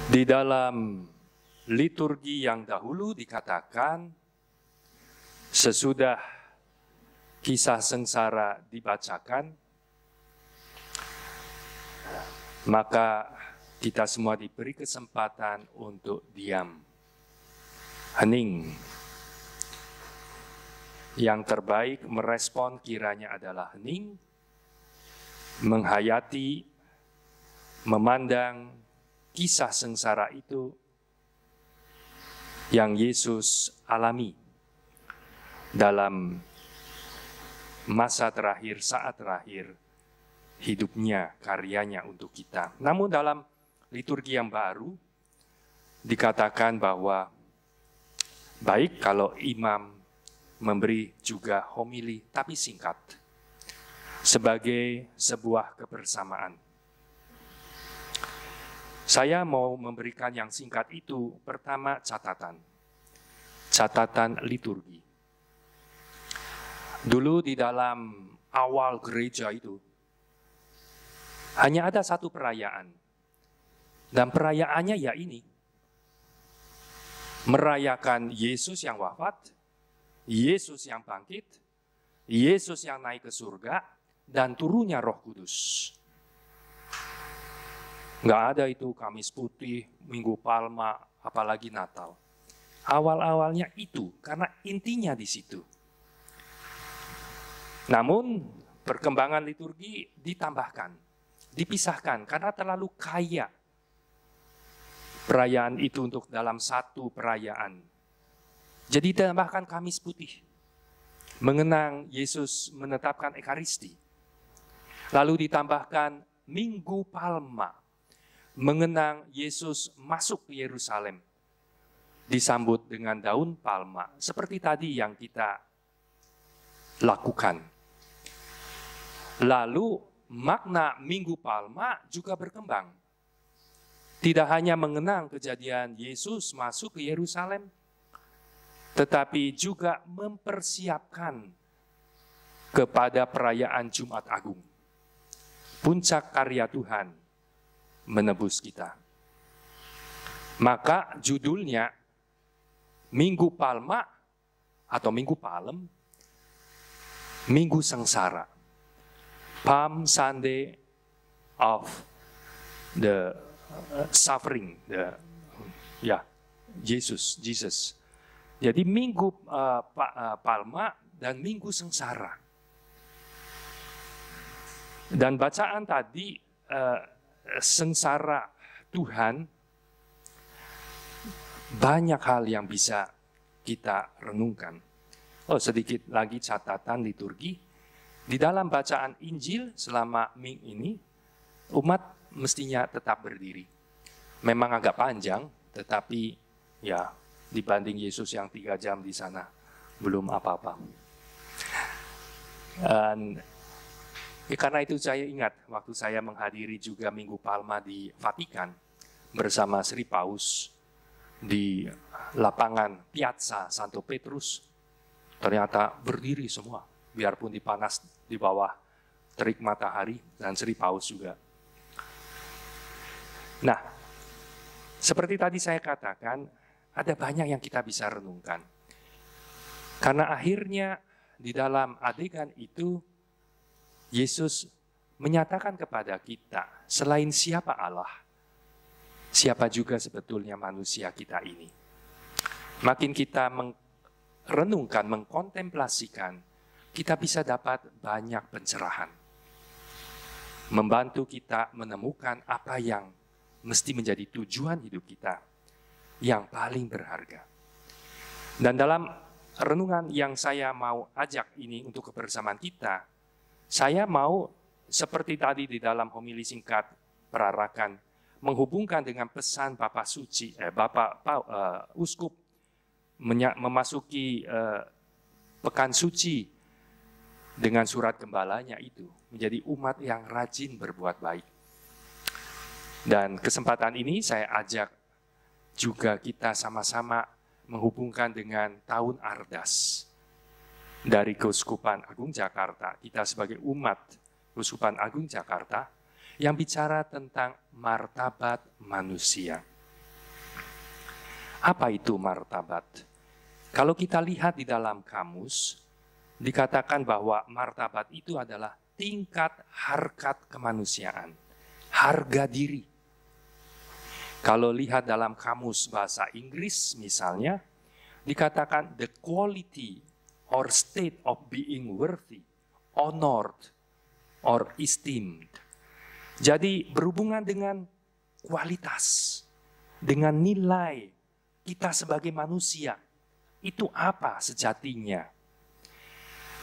Di dalam liturgi yang dahulu dikatakan, sesudah kisah sengsara dibacakan, maka kita semua diberi kesempatan untuk diam, hening. Yang terbaik merespon kiranya adalah hening, menghayati, memandang kisah sengsara itu yang Yesus alami dalam masa terakhir, saat terakhir hidupnya, karyanya untuk kita. Namun dalam liturgi yang baru dikatakan bahwa baik kalau imam memberi juga homili, tapi singkat, sebagai sebuah kebersamaan. Saya mau memberikan yang singkat itu, pertama catatan liturgi. Dulu di dalam awal gereja itu, hanya ada satu perayaan, dan perayaannya ya ini, merayakan Yesus yang wafat, Yesus yang bangkit, Yesus yang naik ke surga, dan turunnya Roh Kudus. Nggak ada itu Kamis Putih, Minggu Palma, apalagi Natal. Awal-awalnya itu, karena intinya di situ. Namun, perkembangan liturgi ditambahkan, dipisahkan, karena terlalu kaya perayaan itu untuk dalam satu perayaan. Jadi ditambahkan Kamis Putih, mengenang Yesus menetapkan Ekaristi. Lalu ditambahkan Minggu Palma, mengenang Yesus masuk ke Yerusalem, disambut dengan daun palma, seperti tadi yang kita lakukan. Lalu makna Minggu Palma juga berkembang. Tidak hanya mengenang kejadian Yesus masuk ke Yerusalem, tetapi juga mempersiapkan kepada perayaan Jumat Agung, puncak karya Tuhan menebus kita. Maka judulnya Minggu Palma atau Minggu Palem, Minggu Sengsara, Palm Sunday of the suffering, Jesus. Jadi Minggu Palma dan Minggu Sengsara. Dan bacaan tadi, sengsara Tuhan, banyak hal yang bisa kita renungkan. Sedikit lagi catatan liturgi. Di dalam bacaan Injil selama minggu ini, umat mestinya tetap berdiri. Memang agak panjang, tetapi ya dibanding Yesus yang 3 jam di sana, belum apa-apa. Karena itu saya ingat waktu saya menghadiri juga Minggu Palma di Vatikan bersama Sri Paus di lapangan Piazza Santo Petrus, ternyata berdiri semua, biarpun dipanas di bawah terik matahari, dan Sri Paus juga. Nah, seperti tadi saya katakan, ada banyak yang kita bisa renungkan. Karena akhirnya di dalam adegan itu, Yesus menyatakan kepada kita, selain siapa Allah, siapa juga sebetulnya manusia kita ini. Makin kita merenungkan, mengkontemplasikan, kita bisa dapat banyak pencerahan. Membantu kita menemukan apa yang mesti menjadi tujuan hidup kita yang paling berharga. Dan dalam renungan yang saya mau ajak ini untuk kebersamaan kita, saya mau seperti tadi di dalam homili singkat perarakan, menghubungkan dengan pesan Bapak Suci, Uskup memasuki Pekan Suci dengan surat gembalanya itu, menjadi umat yang rajin berbuat baik. Dan kesempatan ini saya ajak juga kita sama-sama menghubungkan dengan tahun Ardas dari Keuskupan Agung Jakarta. Kita sebagai umat Keuskupan Agung Jakarta yang bicara tentang martabat manusia. Apa itu martabat? Kalau kita lihat di dalam kamus, dikatakan bahwa martabat itu adalah tingkat harkat kemanusiaan, harga diri. Kalau lihat dalam kamus bahasa Inggris misalnya, dikatakan the quality or state of being worthy, honored, or esteemed. Jadi berhubungan dengan kualitas, dengan nilai kita sebagai manusia, itu apa sejatinya?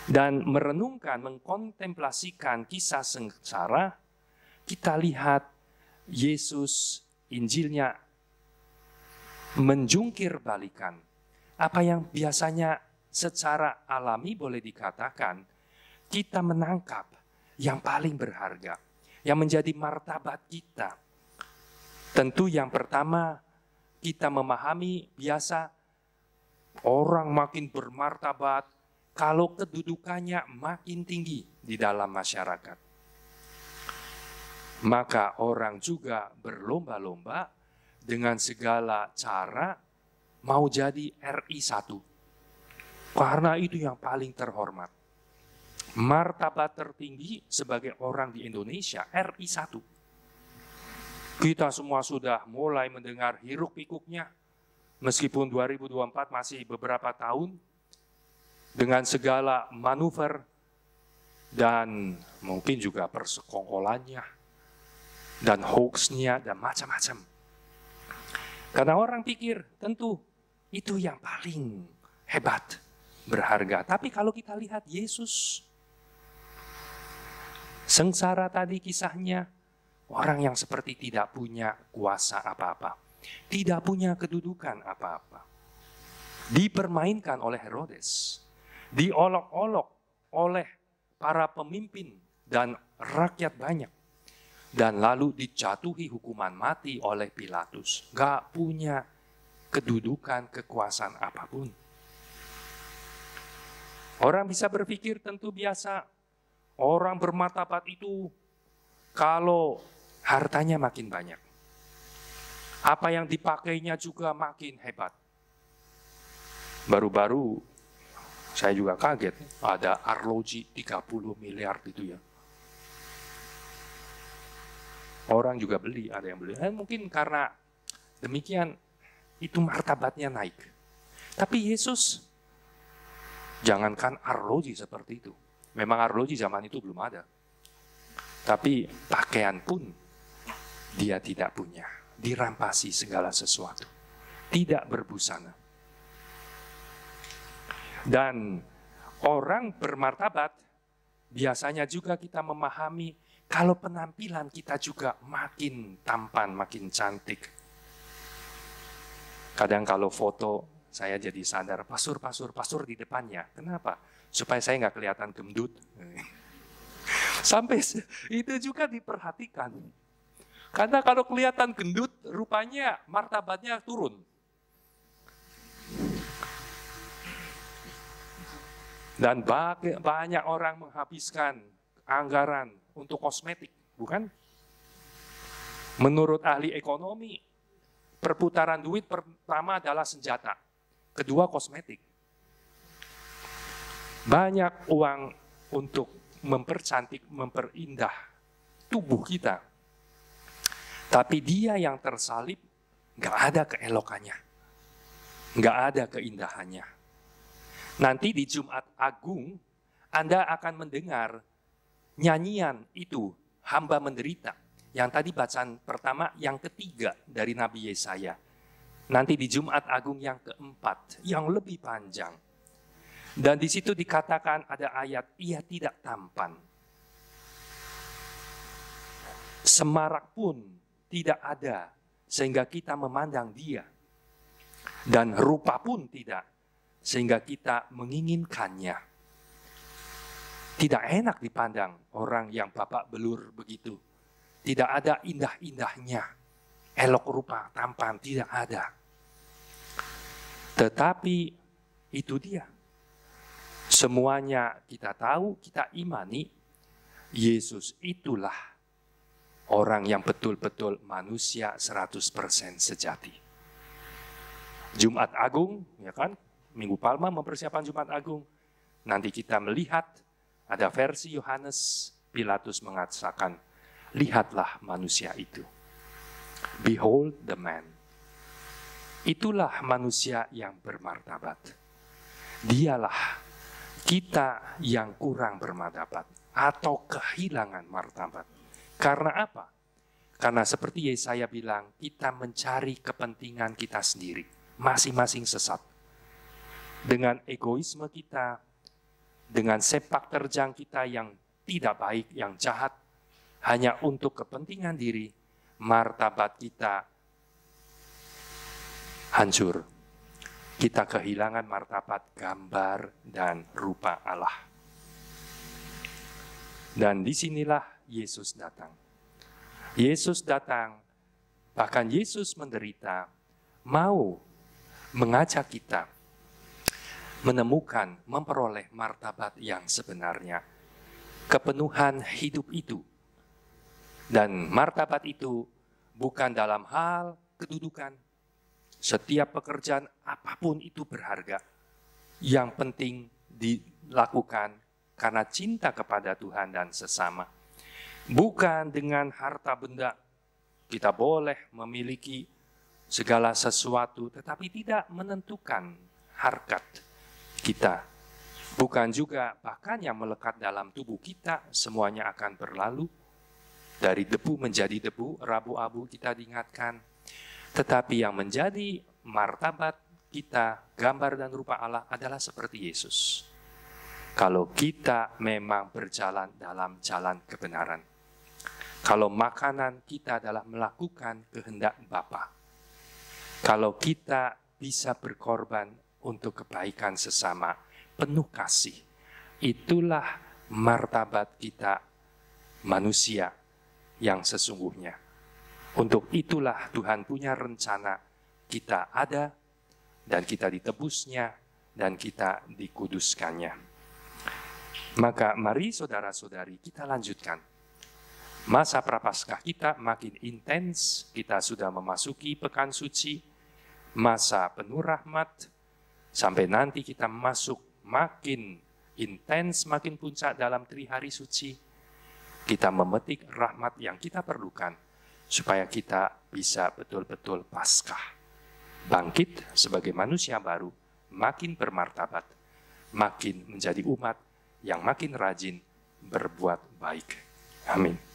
Dan merenungkan, mengkontemplasikan kisah sengsara, kita lihat Yesus, Injilnya menjungkir balikan apa yang biasanya secara alami boleh dikatakan kita menangkap yang paling berharga, yang menjadi martabat kita. Tentu yang pertama kita memahami biasa orang makin bermartabat kalau kedudukannya makin tinggi di dalam masyarakat. Maka orang juga berlomba-lomba dengan segala cara mau jadi RI 1. Karena itu yang paling terhormat. Martabat tertinggi sebagai orang di Indonesia RI 1. Kita semua sudah mulai mendengar hiruk pikuknya. Meskipun 2024 masih beberapa tahun dengan segala manuver dan mungkin juga persekongkolannya dan hoaxnya dan macam-macam. Karena orang pikir tentu itu yang paling hebat, berharga. Tapi kalau kita lihat Yesus, sengsara tadi kisahnya, orang yang seperti tidak punya kuasa apa-apa, tidak punya kedudukan apa-apa, dipermainkan oleh Herodes, diolok-olok oleh para pemimpin dan rakyat banyak, dan lalu dijatuhi hukuman mati oleh Pilatus. Gak punya kedudukan, kekuasaan apapun. Orang bisa berpikir tentu biasa, orang bermartabat itu kalau hartanya makin banyak, apa yang dipakainya juga makin hebat. Baru-baru saya juga kaget, ada arloji 30 miliar gitu ya. Orang juga beli, ada yang beli. Mungkin karena demikian itu martabatnya naik. Tapi Yesus, jangankan arloji seperti itu. Memang arloji zaman itu belum ada. Tapi pakaian pun dia tidak punya. Dirampasi segala sesuatu. Tidak berbusana. Dan orang bermartabat, biasanya juga kita memahami kalau penampilan kita juga makin tampan, makin cantik. Kadang kalau foto, saya jadi sadar, pasur di depannya. Kenapa? Supaya saya nggak kelihatan gendut. Sampai itu juga diperhatikan. Karena kalau kelihatan gendut, rupanya martabatnya turun. Dan banyak orang menghabiskan anggaran untuk kosmetik, bukan? Menurut ahli ekonomi, perputaran duit pertama adalah senjata, kedua kosmetik. Banyak uang untuk mempercantik, memperindah tubuh kita. Tapi dia yang tersalib, nggak ada keelokannya, nggak ada keindahannya. Nanti di Jumat Agung, Anda akan mendengar nyanyian itu, hamba menderita. Yang tadi bacaan pertama, yang ketiga dari Nabi Yesaya. Nanti di Jumat Agung yang keempat, yang lebih panjang. Dan di situ dikatakan ada ayat, ia tidak tampan. Semarak pun tidak ada, sehingga kita memandang dia. Dan rupa pun tidak, sehingga kita menginginkannya. Tidak enak dipandang orang yang babak belur begitu. Tidak ada indah-indahnya. Elok rupa, tampan, tidak ada. Tetapi itu dia. Semuanya kita tahu, kita imani, Yesus itulah orang yang betul-betul manusia 100% sejati. Jumat Agung, ya kan? Minggu Palma mempersiapkan Jumat Agung. Nanti kita melihat ada versi Yohanes, Pilatus mengatakan, lihatlah manusia itu. Behold the man. Itulah manusia yang bermartabat. Dialah kita yang kurang bermartabat atau kehilangan martabat. Karena apa? Karena seperti Yesaya bilang, kita mencari kepentingan kita sendiri. Masing-masing sesat. Dengan egoisme kita, dengan sepak terjang kita yang tidak baik, yang jahat, hanya untuk kepentingan diri, martabat kita hancur. Kita kehilangan martabat gambar dan rupa Allah. Dan disinilah Yesus datang. Yesus datang, bahkan Yesus menderita, mau mengajak kita menemukan, memperoleh martabat yang sebenarnya. Kepenuhan hidup itu. Dan martabat itu bukan dalam hal kedudukan. Setiap pekerjaan apapun itu berharga. Yang penting dilakukan karena cinta kepada Tuhan dan sesama. Bukan dengan harta benda. Kita boleh memiliki segala sesuatu, tetapi tidak menentukan harkat kita. Bukan juga bahkan yang melekat dalam tubuh kita, semuanya akan berlalu. Dari debu menjadi debu, rabu-abu kita diingatkan. Tetapi yang menjadi martabat kita, gambar dan rupa Allah adalah seperti Yesus. Kalau kita memang berjalan dalam jalan kebenaran. Kalau makanan kita adalah melakukan kehendak Bapa. Kalau kita bisa berkorban untuk kebaikan sesama, penuh kasih. Itulah martabat kita manusia yang sesungguhnya. Untuk itulah Tuhan punya rencana kita ada dan kita ditebusnya dan kita dikuduskannya. Maka mari saudara-saudari kita lanjutkan. Masa Prapaskah kita makin intens, kita sudah memasuki pekan suci, masa penuh rahmat, sampai nanti kita masuk makin intens, makin puncak dalam Trihari Suci. Kita memetik rahmat yang kita perlukan, supaya kita bisa betul-betul Paskah. Bangkit sebagai manusia baru, makin bermartabat, makin menjadi umat yang makin rajin berbuat baik. Amin.